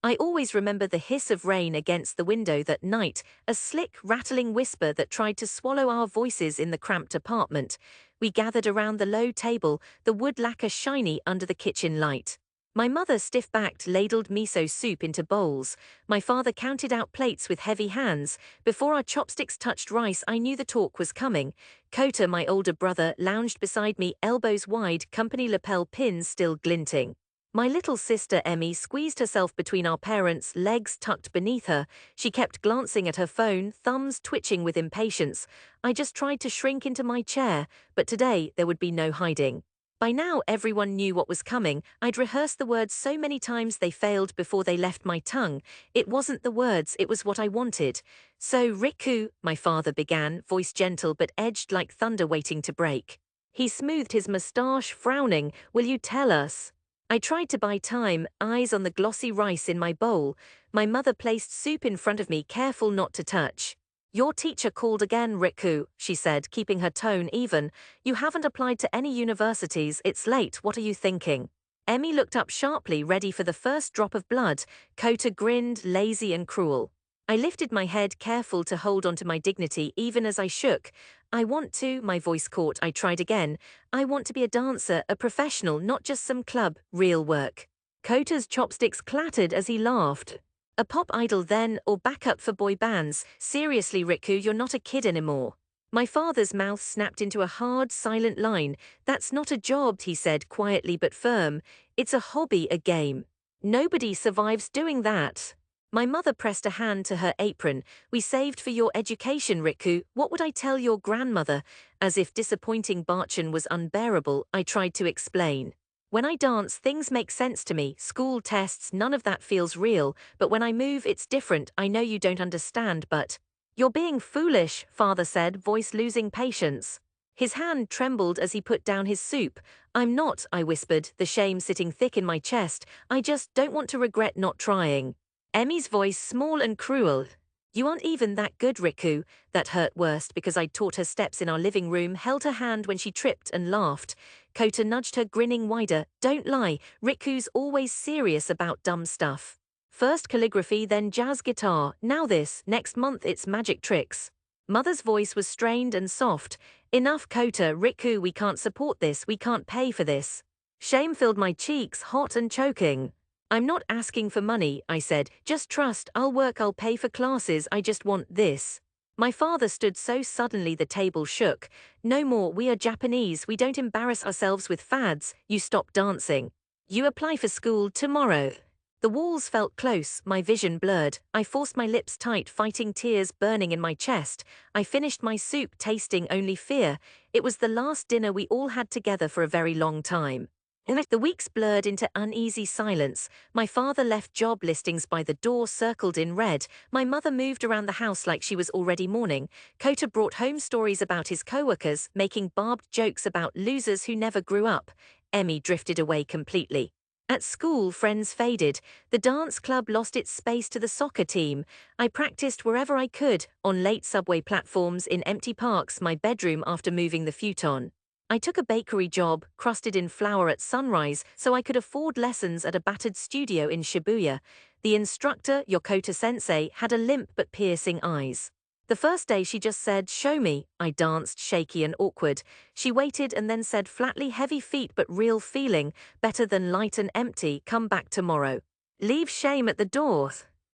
I always remember the hiss of rain against the window that night, a slick, rattling whisper that tried to swallow our voices in the cramped apartment. We gathered around the low table, the wood lacquer shiny under the kitchen light. My mother stiff-backed ladled miso soup into bowls. My father counted out plates with heavy hands. Before our chopsticks touched rice, I knew the talk was coming. Kota, my older brother, lounged beside me, elbows wide, company lapel pins still glinting. My little sister Emmy squeezed herself between our parents', legs tucked beneath her. She kept glancing at her phone, thumbs twitching with impatience. I just tried to shrink into my chair, but today there would be no hiding. By now everyone knew what was coming. I'd rehearsed the words so many times they failed before they left my tongue. It wasn't the words, it was what I wanted. So Riku, my father began, voice gentle but edged like thunder waiting to break. He smoothed his moustache, frowning. Will you tell us? I tried to buy time, eyes on the glossy rice in my bowl. My mother placed soup in front of me, careful not to touch. Your teacher called again, Riku, she said, keeping her tone even. You haven't applied to any universities, it's late, what are you thinking? Emmy looked up sharply, ready for the first drop of blood. Kota grinned, lazy and cruel. I lifted my head, careful to hold onto my dignity even as I shook. I want to, my voice caught, I tried again. I want to be a dancer, a professional, not just some club, real work. Kota's chopsticks clattered as he laughed. A pop idol then, or backup for boy bands? Seriously, Riku, you're not a kid anymore. My father's mouth snapped into a hard, silent line. That's not a job, he said, quietly but firm. It's a hobby, a game. Nobody survives doing that. My mother pressed a hand to her apron. We saved for your education, Riku. What would I tell your grandmother? As if disappointing Barchan was unbearable, I tried to explain. When I dance, things make sense to me. School tests, none of that feels real. But when I move, it's different. I know you don't understand, but... You're being foolish, father said, voice losing patience. His hand trembled as he put down his soup. I'm not, I whispered, the shame sitting thick in my chest. I just don't want to regret not trying. Emmy's voice small and cruel. You aren't even that good, Riku. That hurt worst because I'd taught her steps in our living room, held her hand when she tripped and laughed. Kota nudged her, grinning wider. Don't lie, Riku's always serious about dumb stuff. First calligraphy, then jazz guitar, now this, next month it's magic tricks. Mother's voice was strained and soft. Enough, Kota, Riku, we can't support this, we can't pay for this. Shame filled my cheeks, hot and choking. I'm not asking for money, I said, just trust, I'll work, I'll pay for classes, I just want this. My father stood so suddenly the table shook. No more, we are Japanese, we don't embarrass ourselves with fads, you stop dancing. You apply for school tomorrow. The walls felt close, my vision blurred. I forced my lips tight, fighting tears burning in my chest. I finished my soup, tasting only fear. It was the last dinner we all had together for a very long time. The weeks blurred into uneasy silence. My father left job listings by the door circled in red. My mother moved around the house like she was already mourning. Kota brought home stories about his co-workers, making barbed jokes about losers who never grew up. Emmy drifted away completely. At school, friends faded. The dance club lost its space to the soccer team. I practiced wherever I could, on late subway platforms, in empty parks, my bedroom after moving the futon. I took a bakery job, crusted in flour at sunrise, so I could afford lessons at a battered studio in Shibuya. The instructor, Yokota sensei, had a limp but piercing eyes. The first day she just said, show me. I danced, shaky and awkward. She waited and then said flatly, heavy feet but real feeling, better than light and empty, come back tomorrow. Leave shame at the door.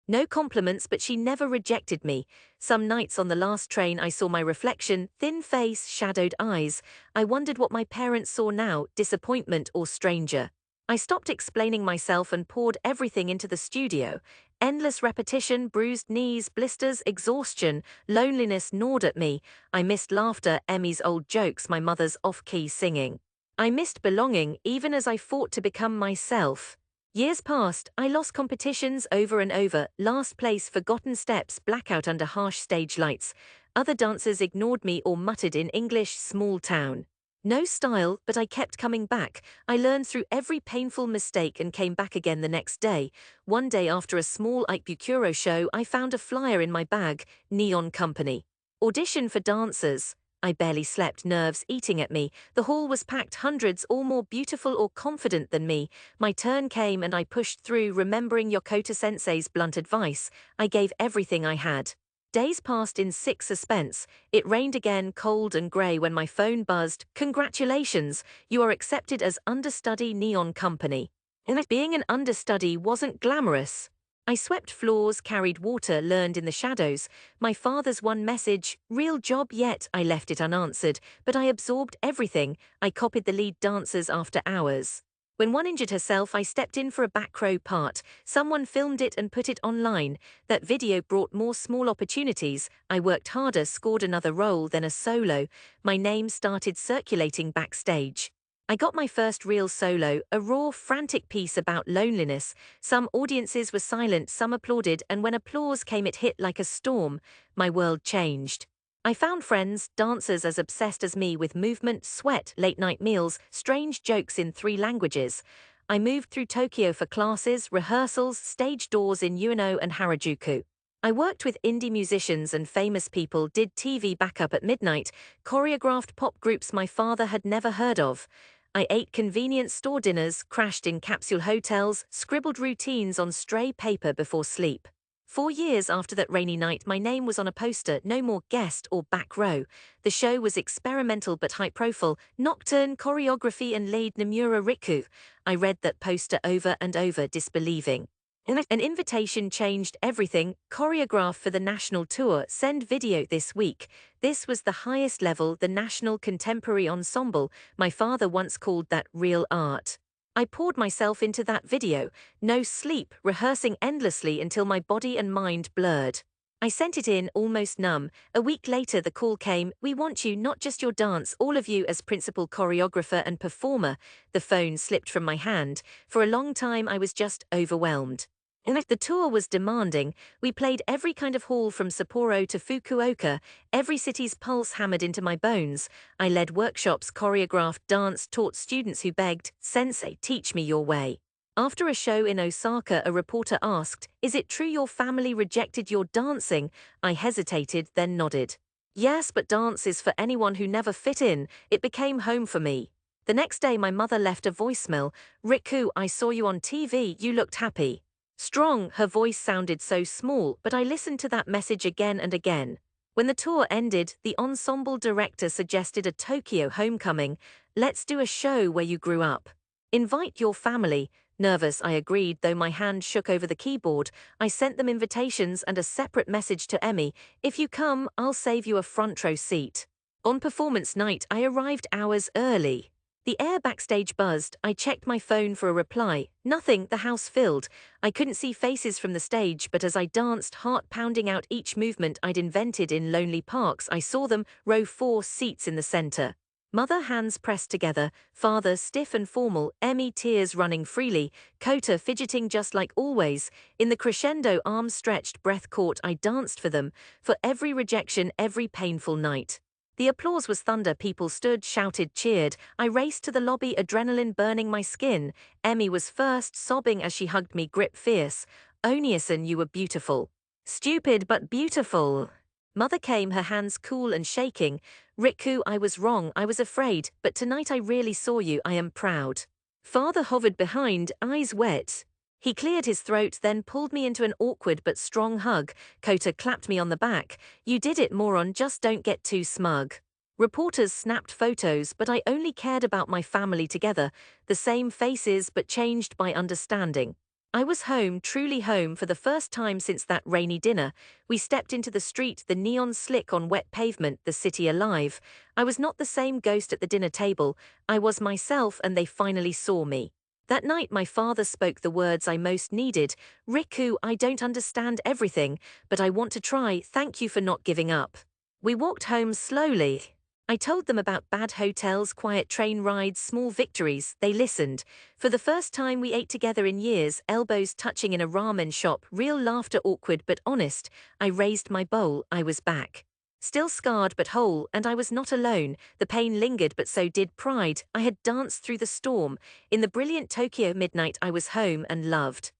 No compliments, but she never rejected me. Some nights on the last train I saw my reflection, thin face, shadowed eyes. I wondered what my parents saw now, disappointment or stranger. I stopped explaining myself and poured everything into the studio. Endless repetition, bruised knees, blisters, exhaustion, loneliness gnawed at me. I missed laughter, Emmy's old jokes, my mother's off-key singing. I missed belonging, even as I fought to become myself. Years passed, I lost competitions over and over, last place, forgotten steps, blackout under harsh stage lights. Other dancers ignored me or muttered in English, small town. No style, but I kept coming back. I learned through every painful mistake and came back again the next day. One day after a small Ikebukuro show, I found a flyer in my bag, Neon Company. Audition for dancers. I barely slept, nerves eating at me. The hall was packed, hundreds, all more beautiful or confident than me. My turn came and I pushed through, remembering Yokota sensei's blunt advice. I gave everything I had. Days passed in sick suspense. It rained again, cold and grey, when my phone buzzed. Congratulations, you are accepted as understudy Neon Company. And being an understudy wasn't glamorous. I swept floors, carried water, learned in the shadows. My father's one message, real job yet, I left it unanswered, but I absorbed everything. I copied the lead dancers after hours. When one injured herself, I stepped in for a back row part. Someone filmed it and put it online. That video brought more small opportunities. I worked harder, scored another role, then a solo. My name started circulating backstage. I got my first real solo, a raw, frantic piece about loneliness. Some audiences were silent, some applauded, and when applause came, it hit like a storm. My world changed. I found friends, dancers as obsessed as me with movement, sweat, late-night meals, strange jokes in 3 languages. I moved through Tokyo for classes, rehearsals, stage doors in Ueno and Harajuku. I worked with indie musicians and famous people, did TV backup at midnight, choreographed pop groups my father had never heard of. I ate convenience store dinners, crashed in capsule hotels, scribbled routines on stray paper before sleep. 4 years after that rainy night, my name was on a poster, no more guest or back row. The show was experimental but high-profile, nocturne, choreography and lead Nomura Riku. I read that poster over and over, disbelieving. An invitation changed everything. Choreograph for the national tour, send video this week. This was the highest level, the National Contemporary Ensemble. My father once called that real art. I poured myself into that video, no sleep, rehearsing endlessly until my body and mind blurred. I sent it in, almost numb. A week later the call came, we want you, not just your dance, all of you as principal choreographer and performer. The phone slipped from my hand. For a long time I was just overwhelmed. The tour was demanding. We played every kind of hall from Sapporo to Fukuoka, every city's pulse hammered into my bones. I led workshops, choreographed, danced, taught students who begged, "Sensei, teach me your way." After a show in Osaka, a reporter asked, "Is it true your family rejected your dancing?" I hesitated, then nodded. "Yes, but dance is for anyone who never fit in. It became home for me." The next day my mother left a voicemail. "Riku, I saw you on TV, you looked happy." Strong, her voice sounded so small, but I listened to that message again and again. When the tour ended, the ensemble director suggested a Tokyo homecoming. "Let's do a show where you grew up. Invite your family." Nervous, I agreed, though my hand shook over the keyboard. I sent them invitations and a separate message to Emmy. "If you come, I'll save you a front row seat." On performance night, I arrived hours early. The air backstage buzzed. I checked my phone for a reply. Nothing, the house filled. I couldn't see faces from the stage, but as I danced, heart pounding out each movement I'd invented in lonely parks, I saw them, row 4, seats in the center. Mother, hands pressed together, father stiff and formal, Emmy tears running freely, Kota fidgeting just like always. In the crescendo, arms stretched, breath caught, I danced for them, for every rejection, every painful night. The applause was thunder, people stood, shouted, cheered. I raced to the lobby, adrenaline burning my skin. Emmy was first, sobbing as she hugged me, grip fierce. "Oniasan, you were beautiful. Stupid but beautiful." Mother came, her hands cool and shaking. "Riku, I was wrong, I was afraid, but tonight I really saw you, I am proud." Father hovered behind, eyes wet. He cleared his throat, then pulled me into an awkward but strong hug. Kota clapped me on the back. "You did it, moron, just don't get too smug." Reporters snapped photos, but I only cared about my family together. The same faces, but changed by understanding. I was home, truly home, for the first time since that rainy dinner. We stepped into the street, the neon slick on wet pavement, the city alive. I was not the same ghost at the dinner table. I was myself, and they finally saw me. That night my father spoke the words I most needed. "Riku, I don't understand everything, but I want to try. Thank you for not giving up." We walked home slowly. I told them about bad hotels, quiet train rides, small victories. They listened. For the first time we ate together in years, elbows touching in a ramen shop, real laughter, awkward but honest. I raised my bowl, I was back. Still scarred but whole, and I was not alone. The pain lingered, but so did pride. I had danced through the storm. In the brilliant Tokyo midnight I was home and loved.